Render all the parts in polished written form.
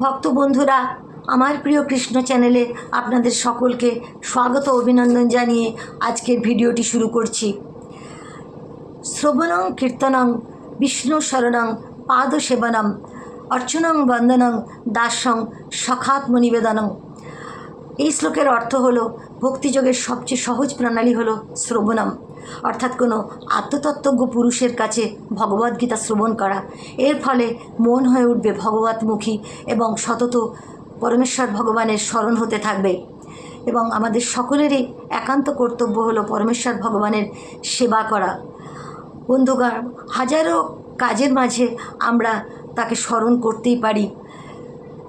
ভক্ত বন্ধুরা, আমার প্রিয় কৃষ্ণ চ্যানেলে আপনাদের সকলকে স্বাগত অভিনন্দন জানিয়ে আজকের ভিডিওটি শুরু করছি। শ্রবণং কীর্তনং বিষ্ণু শরণং পাদ সেবনম অর্চনং বন্দনং দাসং সখাত্ম নিবেদনং। এই শ্লোকের অর্থ হলো ভক্তিযোগের সবচেয়ে সহজ প্রণালী হলো শ্রবণম, অর্থাৎ কোনো আত্মতত্ত্বজ্ঞ পুরুষের কাছে ভগবদ্গীতা শ্রবণ করা। এর ফলে মন হয়ে উঠবে ভগবতমুখী এবং সতত পরমেশ্বর ভগবানের স্মরণ হতে থাকবে। এবং আমাদের সকলেরই একান্ত কর্তব্য হলো পরমেশ্বর ভগবানের সেবা করা। বন্ধুগণ, হাজারো কাজের মাঝে আমরা তাকে স্মরণ করতেই পারি,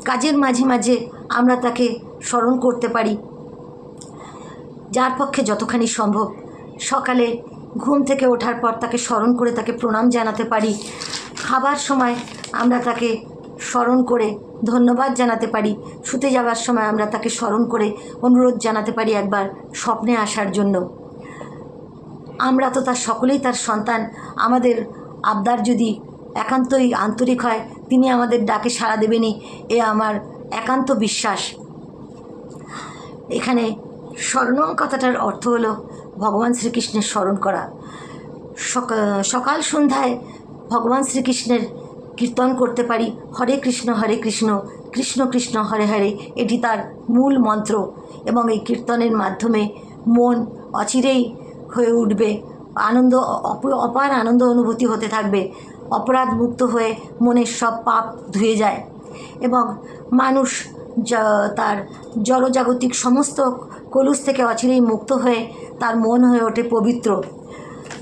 কাজের মাঝে মাঝে আমরা তাকে স্মরণ করতে পারি, যার পক্ষে যতখানি সম্ভব। সকালে ঘুম থেকে ওঠার পর তাকে স্মরণ করে তাকে প্রণাম জানাতে পারি, খাবার সময় আমরা তাকে স্মরণ করে ধন্যবাদ জানাতে পারি, শুতে যাওয়ার সময় আমরা তাকে স্মরণ করে অনুরোধ জানাতে পারি একবার স্বপ্নে আসার জন্য। আমরা তো তার সকলেই তার সন্তান। আমাদের আবদার যদি একান্তই আন্তরিক হয়, তিনি আমাদের ডাকে সাড়া দেবেনই, এ আমার একান্ত বিশ্বাস। এখানে স্মরণং কথাটার অর্থ হলো ভগবান শ্রীকৃষ্ণের স্মরণ করা। সকাল সন্ধ্যায় ভগবান শ্রীকৃষ্ণের কীর্তন করতে পারি, হরে কৃষ্ণ কৃষ্ণ কৃষ্ণ হরে হরে, এটি তার মূল মন্ত্র। এবং এই কীর্তনের মাধ্যমে মন অচিরেই হয়ে উঠবে অপার আনন্দ অনুভূতি হতে থাকবে, অপরাধ মুক্ত হয়ে মনের সব পাপ ধুয়ে যায় এবং মানুষ তার জড়জাগতিক সমস্ত কলুষ থেকে অচিরেই মুক্ত হয়ে তার মন হয়ে ওঠে পবিত্র।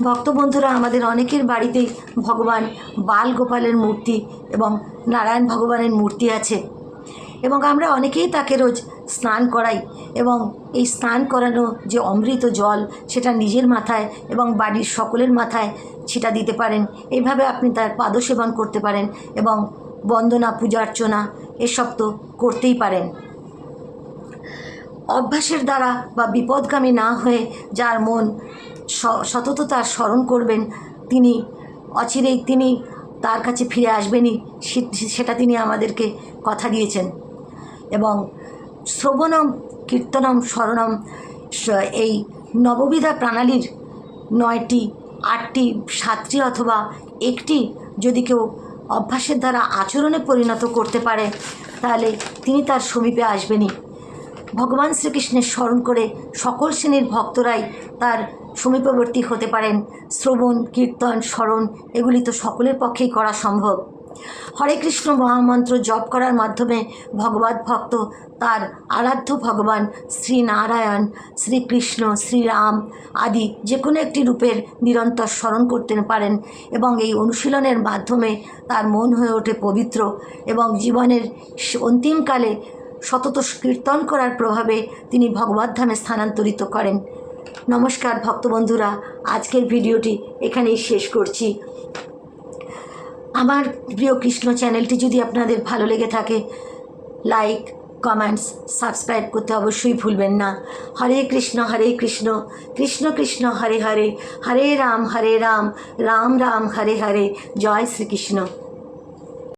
ভক্তবন্ধুরা, আমাদের অনেকের বাড়িতেই ভগবান বাল গোপালের মূর্তি এবং নারায়ণ ভগবানের মূর্তি আছে এবং আমরা অনেকেই তাকে রোজ স্নান করাই এবং এই স্নান করানো যে অমৃত জল, সেটা নিজের মাথায় এবং বাড়ির সকলের মাথায় ছিটা দিতে পারেন। এইভাবে আপনি তার পাদসেবন করতে পারেন এবং বন্দনা পূজার্চনা এসব তো করতেই পারেন। অভ্যাসের দ্বারা বা বিপদগামী না হয়ে যার মন সতত তার স্মরণ করবেন, তিনি অচিরেই তিনি তার কাছে ফিরে আসবেনই, সেটা তিনি আমাদেরকে কথা দিয়েছেন। এবং শ্রবণম কীর্তনম স্মরণম, এই নববিধা প্রণালীর 9টি 8টি 7টি অথবা একটি যদি কেউ অভ্যাসের দ্বারা আচরণে পরিণত করতে পারে, তাহলে তিনি তার সমীপে আসবেনই। ভগবান শ্রীকৃষ্ণের স্মরণ করে সকল শ্রেণীর ভক্তরাই তার সমীপবর্তী হতে পারেন। শ্রবণ কীর্তন স্মরণ এগুলি তো সকলের পক্ষেই করা সম্ভব। হরে কৃষ্ণ মহামন্ত্র জপ করার মাধ্যমে ভগবত ভক্ত তার আরাধ্য ভগবান শ্রীনারায়ণ, শ্রীকৃষ্ণ, শ্রীরাম আদি যে কোনো একটি রূপের নিরন্তর স্মরণ করতে পারেন এবং এই অনুশীলনের মাধ্যমে তার মন হয়ে ওঠে পবিত্র এবং জীবনের অন্তিমকালে সতত কীর্তন করার প্রভাবে তিনি ভগবদ্ধামে স্থানান্তরিত করেন। নমস্কার ভক্তবন্ধুরা, আজকের ভিডিওটি এখানেই শেষ করছি। আমার প্রিয় কৃষ্ণ চ্যানেলটি যদি আপনাদের ভালো লেগে থাকে, লাইক কমেন্টস সাবস্ক্রাইব করতে অবশ্যই ভুলবেন না। হরে কৃষ্ণ কৃষ্ণ কৃষ্ণ হরে হরে, হরে রাম রাম রাম হরে হরে। জয় শ্রীকৃষ্ণ।